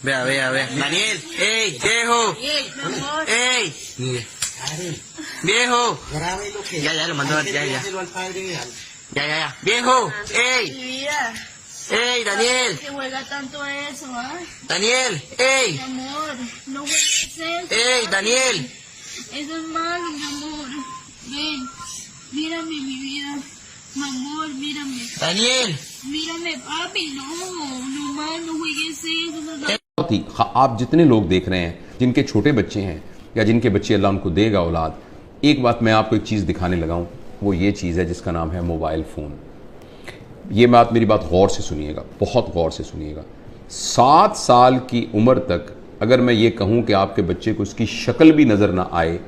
Ve. Daniel, ey, viejo. Ey, viejo. Grabe lo que. Ya, lo mandó, ya. Díselo al padre de Al. Ya. Viejo, ey, Vida, Daniel. que juega tanto eso, ¿ah? Daniel, ey, Mi amor, no juegues eso. ey, Daniel. Eso es malo, mi amor. Ven, mírame, mi vida. Mi amor, mírame. Daniel. Mírame, papi, no más, no juegues eso. No, no. बहुत ही आप जितने लोग देख रहे हैं जिनके छोटे बच्चे हैं या जिनके बच्चे अल्लाह उनको देगा औलाद, एक बात मैं आपको एक चीज़ दिखाने लगा हूँ, वो ये चीज़ है जिसका नाम है मोबाइल फ़ोन। ये बात मेरी बात गौर से सुनिएगा, बहुत गौर से सुनिएगा। 7 साल की उम्र तक अगर मैं ये कहूँ कि आपके बच्चे को इसकी शक्ल भी नज़र ना आए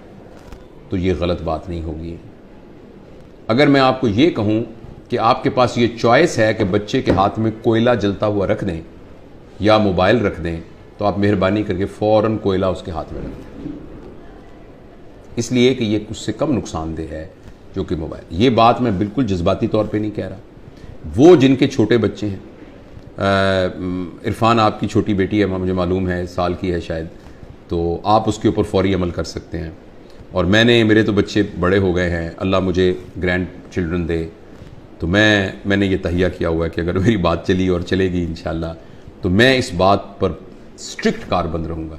तो ये गलत बात नहीं होगी। अगर मैं आपको ये कहूँ कि आपके पास ये चॉइस है कि बच्चे के हाथ में कोयला जलता हुआ रख दें या मोबाइल रख दें, तो आप मेहरबानी करके फ़ौरन कोयला उसके हाथ में रख दें, इसलिए कि ये उससे कम नुकसानदेह है जो कि मोबाइल। ये बात मैं बिल्कुल जज्बाती तौर पे नहीं कह रहा। वो जिनके छोटे बच्चे हैं, इरफान आपकी छोटी बेटी है, मुझे मालूम है, साल की है शायद, तो आप उसके ऊपर फौरी अमल कर सकते हैं। और मेरे तो बच्चे बड़े हो गए हैं, अल्लाह मुझे ग्रैंड चिल्ड्रन दे, तो मैंने ये तहिया किया हुआ है कि अगर मेरी बात चली और चलेगी इंशाअल्लाह, तो मैं इस बात पर स्ट्रिक्ट कारबंद रहूँगा।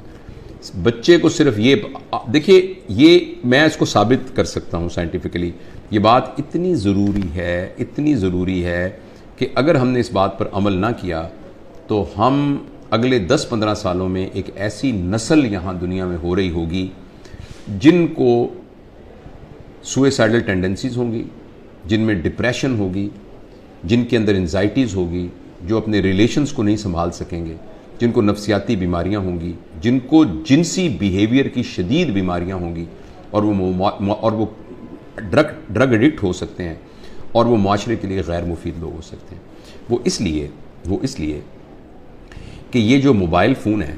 बच्चे को सिर्फ ये देखिए, ये मैं इसको साबित कर सकता हूँ साइंटिफिकली। ये बात इतनी ज़रूरी है कि अगर हमने इस बात पर अमल ना किया तो हम अगले 10-15 सालों में एक ऐसी नस्ल यहाँ दुनिया में हो रही होगी जिनको सुइसाइडल टेंडेंसीज़ होंगी, जिनमें डिप्रेशन होगी, जिनके अंदर एंजाइटीज़ होगी, जो अपने रिलेशंस को नहीं संभाल सकेंगे, जिनको नफ्सियाती बीमारियां होंगी, जिनको जिनसी बिहेवियर की शदीद बीमारियां होंगी, और वो ड्रग एडिक्ट हो सकते हैं, और वो माशरे के लिए गैर मुफीद लोग हो सकते हैं। वो इसलिए कि ये जो मोबाइल फ़ोन है,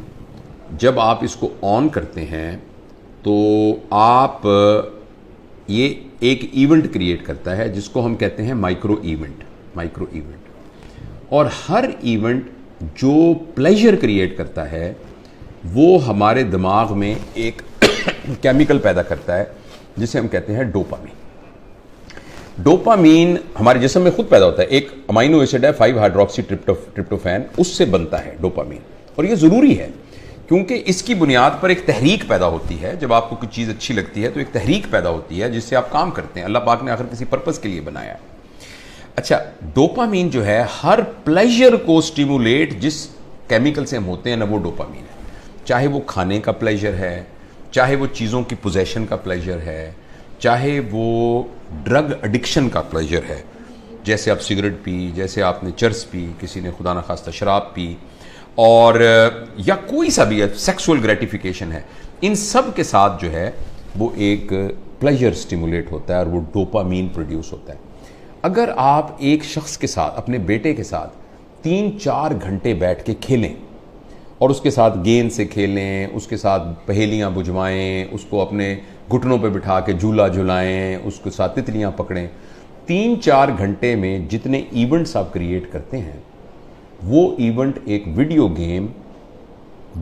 जब आप इसको ऑन करते हैं तो आप ये एक इवेंट क्रिएट करता है जिसको हम कहते हैं माइक्रो इवेंट। और हर इवेंट जो प्लेजर क्रिएट करता है वो हमारे दिमाग में एक केमिकल पैदा करता है जिसे हम कहते हैं डोपामीन हमारे जिस्म में खुद पैदा होता है। एक अमाइनो एसिड है 5 हाइड्रोक्सी ट्रिप्टोफैन, उससे बनता है डोपामीन। और ये ज़रूरी है क्योंकि इसकी बुनियाद पर एक तहरीक पैदा होती है। जब आपको कोई चीज़ अच्छी लगती है तो एक तहरीक पैदा होती है जिससे आप काम करते हैं। अल्लाह पाक ने आखिर किसी पर्पज़ के लिए बनाया है। अच्छा, डोपामीन जो है हर प्लेजर को स्टिमुलेट जिस केमिकल से हम होते हैं ना, वो डोपामीन है। चाहे वो खाने का प्लेजर है, चाहे वो चीज़ों की पोजेशन का प्लेजर है, चाहे वो ड्रग एडिक्शन का प्लेजर है, जैसे आप सिगरेट पी, जैसे आपने चरस पी, किसी ने खुदा न खास्ता शराब पी, और या कोई सा भी सेक्सुअल ग्रेटिफिकेशन है, इन सब के साथ जो है वो एक प्लेजर स्टिमुलेट होता है और वो डोपामीन प्रोड्यूस होता है। अगर आप एक शख्स के साथ, अपने बेटे के साथ 3-4 घंटे बैठ के खेलें और उसके साथ गेंद से खेलें, उसके साथ पहेलियां बुझवाएं, उसको अपने घुटनों पे बिठा के झूला झुलाएं, उसके साथ तितलियां पकड़ें, 3-4 घंटे में जितने इवेंट्स आप क्रिएट करते हैं वो इवेंट एक वीडियो गेम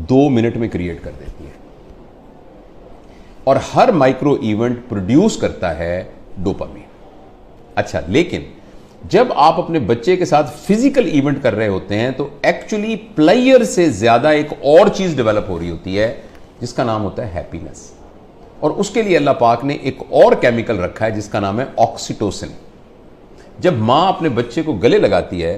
2 मिनट में क्रिएट कर देती है। और हर माइक्रो इवेंट प्रोड्यूस करता है डोपामीन। अच्छा, लेकिन जब आप अपने बच्चे के साथ फिजिकल इवेंट कर रहे होते हैं तो एक्चुअली प्लेयर से ज्यादा एक और चीज डेवलप हो रही होती है जिसका नाम होता है हैप्पीनेस। और उसके लिए अल्लाह पाक ने एक और केमिकल रखा है जिसका नाम है ऑक्सीटोसिन। जब मां अपने बच्चे को गले लगाती है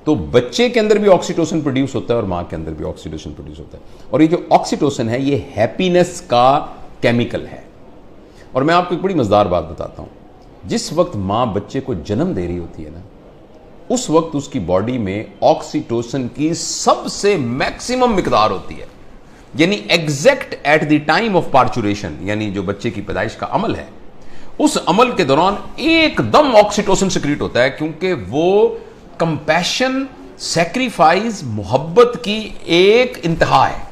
तो बच्चे के अंदर भी ऑक्सीटोसिन प्रोड्यूस होता है और मां के अंदर भी ऑक्सीटोसिन प्रोड्यूस होता है। और ये जो ऑक्सीटोसिन है ये हैप्पीनेस का केमिकल है। और मैं आपको एक बड़ी मजेदार बात बताता हूं, जिस वक्त मां बच्चे को जन्म दे रही होती है ना, उस वक्त उसकी बॉडी में ऑक्सीटोसिन की सबसे मैक्सिमम मिकदार होती है। यानी exact at the time of parturition, यानी जो बच्चे की पैदाइश का अमल है, उस अमल के दौरान एकदम ऑक्सीटोसिन सिक्रीट होता है, क्योंकि वो कंपैशन, सैक्रिफाइस, मोहब्बत की एक इंतहा है।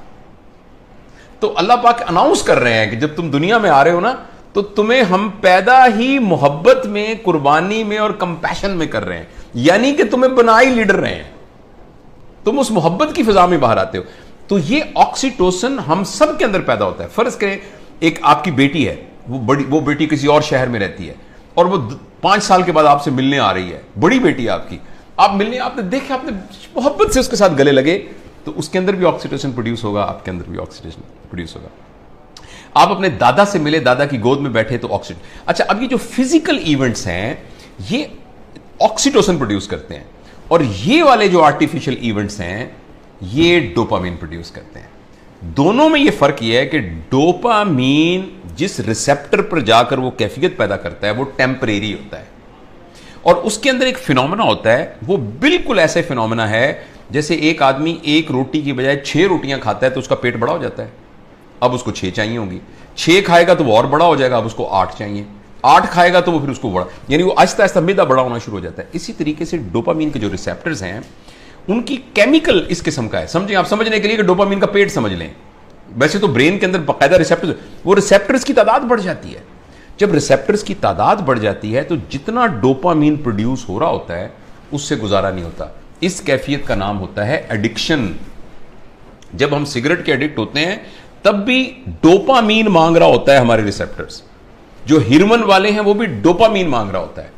तो अल्लाह पाक अनाउंस कर रहे हैं कि जब तुम दुनिया में आ रहे हो ना, तो तुम्हें हम पैदा ही मोहब्बत में, कुर्बानी में और कंपैशन में कर रहे हैं। यानी कि तुम्हें बना ही लीडर रहे हैं, तुम उस मोहब्बत की फिजा में बाहर आते हो। तो ये ऑक्सीटोसिन हम सब के अंदर पैदा होता है। फर्ज करें एक आपकी बेटी है, वो बेटी किसी और शहर में रहती है और वो 5 साल के बाद आपसे मिलने आ रही है, बड़ी बेटी है आपकी, आप मिलने, आपने देखा, आपने मोहब्बत से उसके साथ गले लगे, तो उसके अंदर भी ऑक्सीटोसिन प्रोड्यूस होगा, आपके अंदर भी ऑक्सीटोसिन प्रोड्यूस होगा। आप अपने दादा से मिले, दादा की गोद में बैठे, तो ऑक्सीटोसिन। अच्छा, अब ये जो फिजिकल इवेंट्स हैं ये ऑक्सीटोसिन प्रोड्यूस करते हैं, और ये वाले जो आर्टिफिशियल इवेंट्स हैं ये डोपामीन प्रोड्यूस करते हैं। दोनों में ये फर्क ये है कि डोपामीन जिस रिसेप्टर पर जाकर वो कैफियत पैदा करता है वो टेम्परेरी होता है, और उसके अंदर एक फिनोमेना होता है, वो बिल्कुल ऐसे फिनोमेना है जैसे एक आदमी एक रोटी की बजाय 6 रोटियां खाता है तो उसका पेट बड़ा हो जाता है, अब उसको 6 चाहिए होंगी, 6 खाएगा तो वो और बड़ा हो जाएगा, अब उसको 8 चाहिए, 8 खाएगा तो वो फिर उसको बड़ा, यानी वो आहिस्ता आहिस्ता मैदा बड़ा होना शुरू हो जाता है। इसी तरीके से डोपामीन के जो रिसेप्टर्स हैं उनकी केमिकल इस किस्म का है। समझें, आप समझने के लिए कि डोपामीन का पेट समझ लें, वैसे तो ब्रेन के अंदर बाकायदा रिसेप्टर्स, वो रिसेप्टर्स की तादाद बढ़ जाती है। जब रिसेप्टर्स की तादाद बढ़ जाती है तो जितना डोपामीन प्रोड्यूस हो रहा होता है उससे गुजारा नहीं होता। इस कैफियत का नाम होता है एडिक्शन। जब हम सिगरेट के एडिक्ट होते हैं तब भी डोपामीन मांग रहा होता है हमारे रिसेप्टर्स, जो हिरमन वाले हैं वो भी डोपामीन मांग रहा होता है।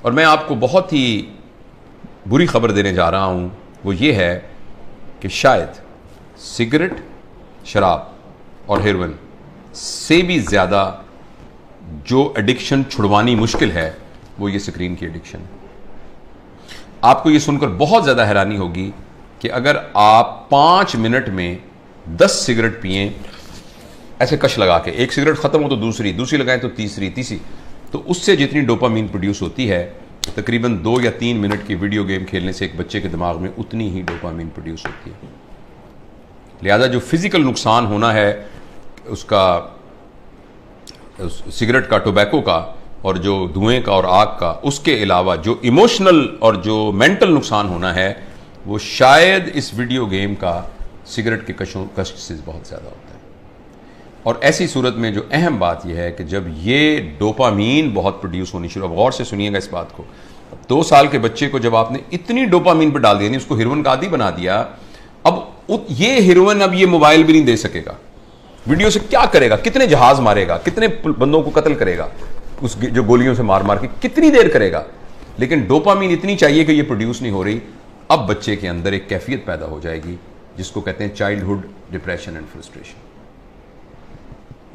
और मैं आपको बहुत ही बुरी खबर देने जा रहा हूं, वो ये है कि शायद सिगरेट, शराब और हेरोइन से भी ज्यादा जो एडिक्शन छुड़वानी मुश्किल है वो ये स्क्रीन की एडिक्शन। आपको ये सुनकर बहुत ज्यादा हैरानी होगी कि अगर आप 5 मिनट में 10 सिगरेट पिए, ऐसे कश लगा के, एक सिगरेट खत्म हो तो दूसरी, दूसरी लगाएं तो तीसरी, तो उससे जितनी डोपामीन प्रोड्यूस होती है तकरीबन 2 या 3 मिनट की वीडियो गेम खेलने से एक बच्चे के दिमाग में उतनी ही डोपामीन प्रोड्यूस होती है। लिहाजा जो फिजिकल नुकसान होना है उसका, सिगरेट का, टोबैको का और जो धुएं का और आग का, उसके अलावा जो इमोशनल और जो मेंटल नुकसान होना है वो शायद इस वीडियो गेम का सिगरेट के कष्ट से बहुत ज़्यादा होता है। और ऐसी सूरत में जो अहम बात यह है कि जब ये डोपामीन बहुत प्रोड्यूस होनी शुरू, अब गौर से सुनिएगा इस बात को, 2 साल के बच्चे को जब आपने इतनी डोपामीन पर डाल दिया, उसको हेरोइन का आदी बना दिया, अब ये हेरोइन अब ये मोबाइल भी नहीं दे सकेगा, वीडियो से क्या करेगा, कितने जहाज मारेगा, कितने बंदों को कत्ल करेगा, उस जो गोलियों से मार मार के कितनी देर करेगा, लेकिन डोपामीन इतनी चाहिए कि ये प्रोड्यूस नहीं हो रही। अब बच्चे के अंदर एक कैफियत पैदा हो जाएगी जिसको कहते हैं चाइल्डहुड डिप्रेशन एंड फ्रस्ट्रेशन।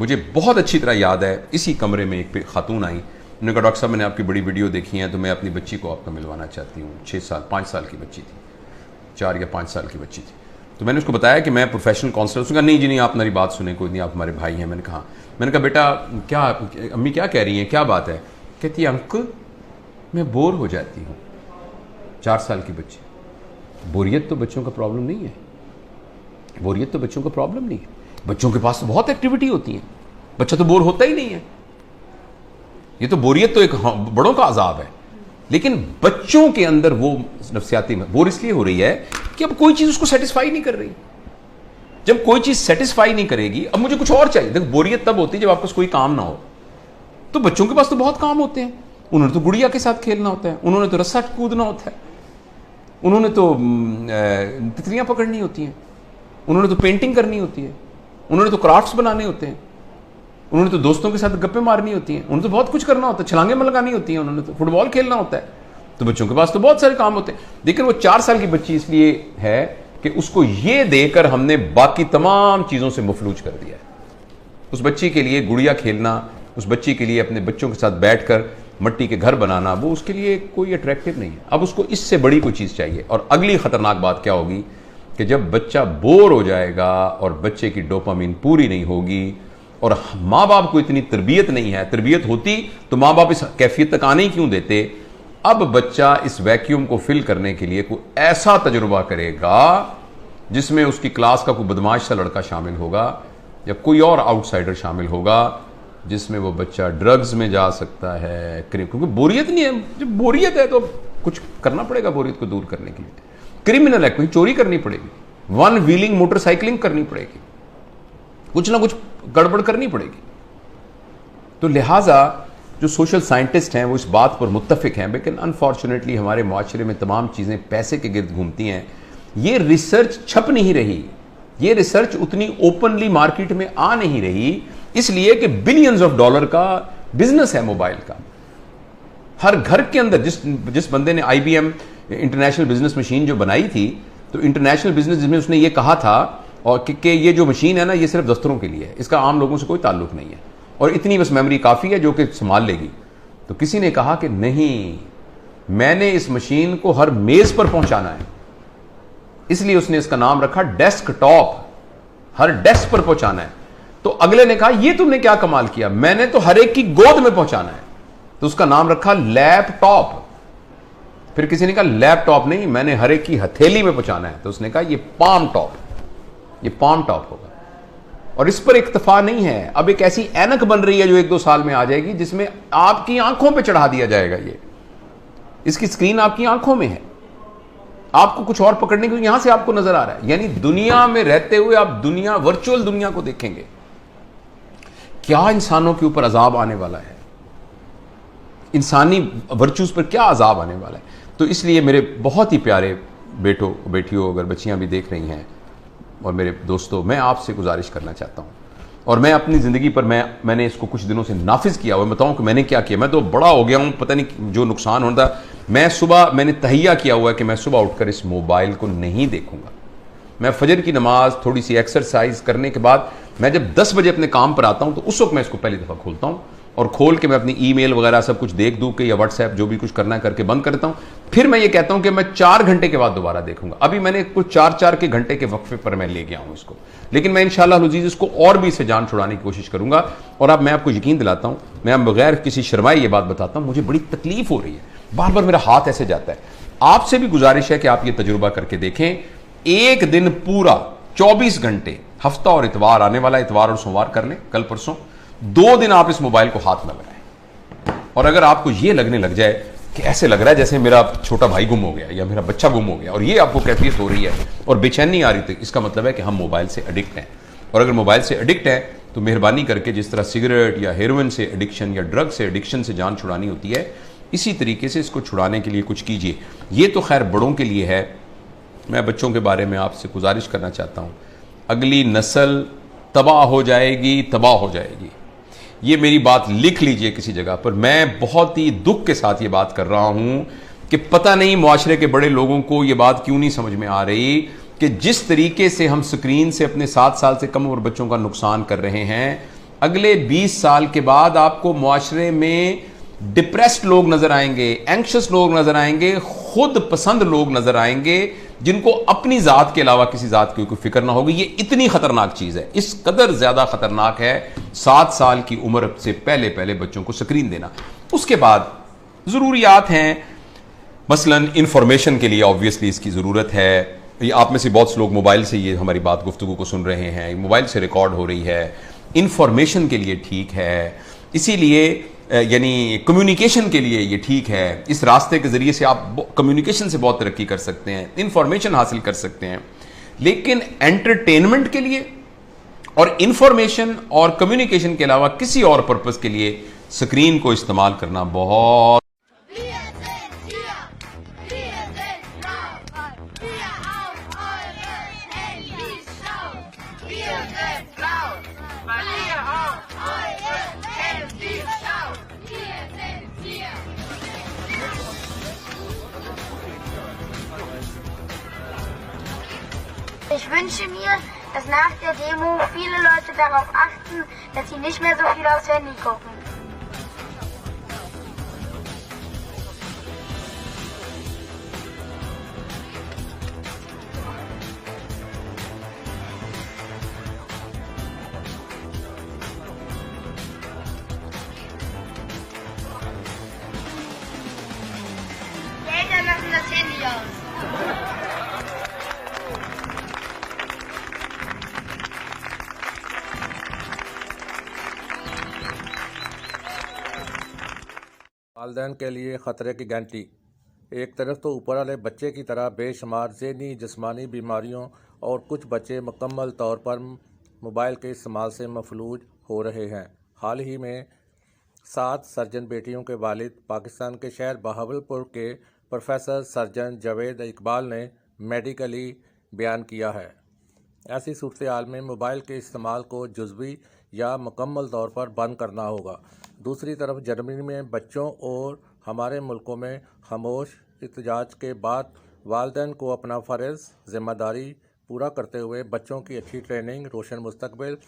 मुझे बहुत अच्छी तरह याद है, इसी कमरे में एक खातून आई, उन्होंने कहा डॉक्टर साहब मैंने आपकी बड़ी वीडियो देखी है तो मैं अपनी बच्ची को आपका मिलवाना चाहती हूँ। 5 साल की बच्ची थी, 4 या 5 साल की बच्ची थी। तो मैंने उसको बताया कि मैं प्रोफेशनल काउंसलर। उसने कहा नहीं जी नहीं, आप मेरी बात सुने, कोई नहीं, आप हमारे भाई हैं। मैंने कहा बेटा क्या, अम्मी क्या कह रही हैं, क्या बात है? कहती है अंकल मैं बोर हो जाती हूँ। 4 साल की बच्ची। बोरियत तो बच्चों का प्रॉब्लम नहीं है, बोरियत तो बच्चों का प्रॉब्लम नहीं है, बच्चों के पास तो बहुत एक्टिविटी होती है, बच्चा तो बोर होता ही नहीं है। ये तो बोरियत तो एक बड़ों का अजाब है, लेकिन बच्चों के अंदर वो नफ्सियाती में बोर इसलिए हो रही है कि अब कोई चीज उसको सेटिस्फाई नहीं कर रही। जब कोई चीज सेटिस्फाई नहीं करेगी, अब मुझे कुछ और चाहिए। देखो बोरियत तब होती है जब आपके पास कोई काम ना हो। तो बच्चों के पास तो बहुत काम होते हैं, उन्होंने तो गुड़िया के साथ खेलना होता है, उन्होंने तो रस्सा कूदना होता है, उन्होंने तो तितलियां पकड़नी होती हैं, उन्होंने तो पेंटिंग करनी होती है, उन्होंने तो क्राफ्ट्स बनाने होते हैं, उन्होंने तो दोस्तों के साथ गप्पे मारनी होती हैं, उन्होंने तो बहुत कुछ करना होता है, छलांगे लगानी होती हैं, उन्होंने तो फुटबॉल खेलना होता है। तो बच्चों के पास तो बहुत सारे काम होते हैं। लेकिन वो 4 साल की बच्ची इसलिए है कि उसको ये देकर हमने बाकी तमाम चीज़ों से मफलूज कर दिया है। उस बच्ची के लिए गुड़िया खेलना, उस बच्ची के लिए अपने बच्चों के साथ बैठकर मिट्टी के घर बनाना, वो उसके लिए कोई अट्रैक्टिव नहीं है। अब उसको इससे बड़ी कोई चीज़ चाहिए। और अगली खतरनाक बात क्या होगी कि जब बच्चा बोर हो जाएगा और बच्चे की डोपामीन पूरी नहीं होगी और माँ बाप को इतनी तरबियत नहीं है, तरबियत होती तो माँ बाप इस कैफियत तक आने ही क्यों देते। अब बच्चा इस वैक्यूम को फिल करने के लिए कोई ऐसा तजुर्बा करेगा जिसमें उसकी क्लास का कोई बदमाश सा लड़का शामिल होगा या कोई और आउटसाइडर शामिल होगा, जिसमें वो बच्चा ड्रग्स में जा सकता है, क्योंकि बोरियत नहीं है। जब बोरियत है तो कुछ करना पड़ेगा बोरियत को दूर करने के लिए। क्रिमिनल है, कोई चोरी करनी पड़ेगी, 1 व्हीलिंग मोटरसाइकिलिंग करनी पड़ेगी, कुछ ना कुछ गड़बड़ करनी पड़ेगी। तो लिहाजा जो सोशल साइंटिस्ट हैं वो इस बात पर मुत्तफिक हैं, लेकिन अनफॉर्चुनेटली हमारे माशरे में तमाम चीज़ें पैसे के गिर्द घूमती हैं। ये रिसर्च छप नहीं रही, ये रिसर्च उतनी ओपनली मार्केट में आ नहीं रही, इसलिए कि बिलियंस ऑफ डॉलर का बिजनेस है मोबाइल का। हर घर के अंदर जिस बंदे ने IBM इंटरनेशनल बिजनेस मशीन जो बनाई थी, तो इंटरनेशनल बिजनेस जिसमें उसने ये कहा था और कि ये जो मशीन है ना, ये सिर्फ दफ्तरों के लिए है, इसका आम लोगों से कोई ताल्लुक नहीं है, और इतनी बस मेमोरी काफ़ी है जो कि संभाल लेगी। तो किसी ने कहा कि नहीं, मैंने इस मशीन को हर मेज़ पर पहुंचाना है, इसलिए उसने इसका नाम रखा डेस्कटॉप, हर डेस्क पर पहुंचाना है। तो अगले ने कहा ये तुमने क्या कमाल किया, मैंने तो हर एक की गोद में पहुंचाना है, तो उसका नाम रखा लैपटॉप। फिर किसी ने कहा लैपटॉप नहीं, मैंने हर एक की हथेली में पहुंचाना है, तो उसने कहा ये पाम टॉप, ये पाम टॉप होगा। और इस पर इक्तफा नहीं है, अब एक ऐसी ऐनक बन रही है जो 1-2 साल में आ जाएगी, जिसमें आपकी आंखों पे चढ़ा दिया जाएगा। ये इसकी स्क्रीन आपकी आंखों में है, आपको कुछ और पकड़ने को यहां से आपको नजर आ रहा है, यानी दुनिया में रहते हुए आप दुनिया, वर्चुअल दुनिया को देखेंगे। क्या इंसानों के ऊपर अजाब आने वाला है, इंसानी वर्चूज पर क्या अजाब आने वाला है। तो इसलिए मेरे बहुत ही प्यारे बेटों बेटियों, अगर बच्चियां भी देख रही हैं, और मेरे दोस्तों, मैं आपसे गुजारिश करना चाहता हूं, और मैं अपनी ज़िंदगी पर मैंने इसको कुछ दिनों से नाफिज किया हुआ, बताऊं कि मैंने क्या किया। मैं तो बड़ा हो गया हूं, पता नहीं जो नुकसान होता। मैंने तहैया किया हुआ है कि मैं सुबह उठकर इस मोबाइल को नहीं देखूंगा। मैं फजर की नमाज, थोड़ी सी एक्सरसाइज करने के बाद मैं जब 10 बजे अपने काम पर आता हूं, तो उस वक्त मैं इसको पहली दफ़ा खोलता हूं, और खोल के मैं अपनी ईमेल वगैरह सब कुछ देख दूं कि, या व्हाट्सएप जो भी कुछ करना है करके बंद करता हूं। फिर मैं ये कहता हूं कि मैं 4 घंटे के बाद दोबारा देखूंगा। अभी मैंने कुछ 4-4 के घंटे के वक्फे पर मैं ले गया हूं इसको, लेकिन मैं इंशाअल्लाह अज़ीज़ इसको और भी इससे जान छुड़ाने की कोशिश करूंगा। और अब मैं आपको यकीन दिलाता हूं, मैं अब बगैर किसी शर्माए ये बात बताता हूं, मुझे बड़ी तकलीफ हो रही है, बार बार मेरा हाथ ऐसे जाता है। आपसे भी गुजारिश है कि आप ये तजुर्बा करके देखें। एक दिन पूरा 24 घंटे, हफ्ता और इतवार, आने वाला इतवार और सोमवार कर लें, कल परसों 2 दिन आप इस मोबाइल को हाथ न लगाएं। और अगर आपको ये लगने लग जाए कि ऐसे लग रहा है जैसे मेरा छोटा भाई गुम हो गया या मेरा बच्चा गुम हो गया, और ये आपको कैफियत हो रही है और बेचैनी आ रही, तो इसका मतलब है कि हम मोबाइल से एडिक्ट हैं। और अगर मोबाइल से एडिक्ट हैं तो मेहरबानी करके, जिस तरह सिगरेट या हेरोइन से एडिक्शन या ड्रग से एडिक्शन से जान छुड़ानी होती है, इसी तरीके से इसको छुड़ाने के लिए कुछ कीजिए। ये तो खैर बड़ों के लिए है, मैं बच्चों के बारे में आपसे गुजारिश करना चाहता हूँ। अगली नस्ल तबाह हो जाएगी, तबाह हो जाएगी। ये मेरी बात लिख लीजिए किसी जगह पर। मैं बहुत ही दुख के साथ ये बात कर रहा हूं कि पता नहीं मुआशरे के बड़े लोगों को ये बात क्यों नहीं समझ में आ रही कि जिस तरीके से हम स्क्रीन से अपने 7 साल से कम उम्र बच्चों का नुकसान कर रहे हैं, अगले 20 साल के बाद आपको मुआशरे में डिप्रेस्ड लोग नजर आएंगे, एंक्शस लोग नजर आएंगे, खुद पसंद लोग नजर आएंगे, जिनको अपनी जात के अलावा किसी जात की कोई फिक्र ना होगी। ये इतनी खतरनाक चीज है, इस कदर ज्यादा खतरनाक है 7 साल की उम्र से पहले पहले बच्चों को स्क्रीन देना। उसके बाद जरूरियात हैं, मसलन इंफॉर्मेशन के लिए ऑब्वियसली इसकी जरूरत है। ये आप में से बहुत से लोग मोबाइल से ये हमारी बात गुफ्तगू को सुन रहे हैं, मोबाइल से रिकॉर्ड हो रही है, इंफॉर्मेशन के लिए ठीक है, इसीलिए यानी कम्युनिकेशन के लिए ये ठीक है। इस रास्ते के जरिए से आप कम्युनिकेशन से बहुत तरक्की कर सकते हैं, इंफॉर्मेशन हासिल कर सकते हैं। लेकिन एंटरटेनमेंट के लिए और इंफॉर्मेशन और कम्युनिकेशन के अलावा किसी और पर्पस के लिए स्क्रीन को इस्तेमाल करना बहुत Ich wünsche mir, dass nach der Demo viele Leute darauf achten, dass sie nicht mehr so viel aufs Handy gucken. Die Eltern machen das Handy aus. वालिदैन के लिए ख़तरे की घंटी। एक तरफ तो ऊपर वाले बच्चे की तरह बेशुमार ज़हनी जिस्मानी बीमारियों और कुछ बच्चे मुकम्मल तौर पर मोबाइल के इस्तेमाल से मफलूज हो रहे हैं। हाल ही में 7 सर्जन बेटियों के वालिद पाकिस्तान के शहर बहावलपुर के प्रोफेसर सर्जन जावेद इकबाल ने मेडिकली बयान किया है ऐसी सूरत हाल में मोबाइल के इस्तेमाल को जुज़वी या मुकम्मल तौर पर बंद करना होगा। दूसरी तरफ जर्मनी में बच्चों और हमारे मुल्कों में खामोश एहतजाज के बाद वालिदैन को अपना फ़र्ज़ ज़िम्मेदारी पूरा करते हुए बच्चों की अच्छी ट्रेनिंग, रोशन मुस्तकबिल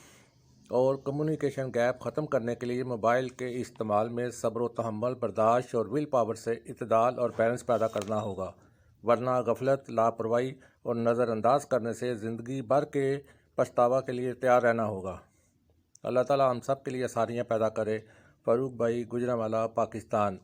और कम्युनिकेशन गैप ख़त्म करने के लिए मोबाइल के इस्तेमाल में सब्र व तहम्मुल, बर्दाश्त और विल पावर से इत्तेदाल और बैलेंस पैदा करना होगा, वरना गफलत, लापरवाही और नज़रअंदाज करने से ज़िंदगी भर के पछतावा के लिए तैयार रहना होगा। अल्लाह ताला हम सब के लिए आसानियाँ पैदा करे। फ़ारूक भाई, गुजरांवाला, पाकिस्तान।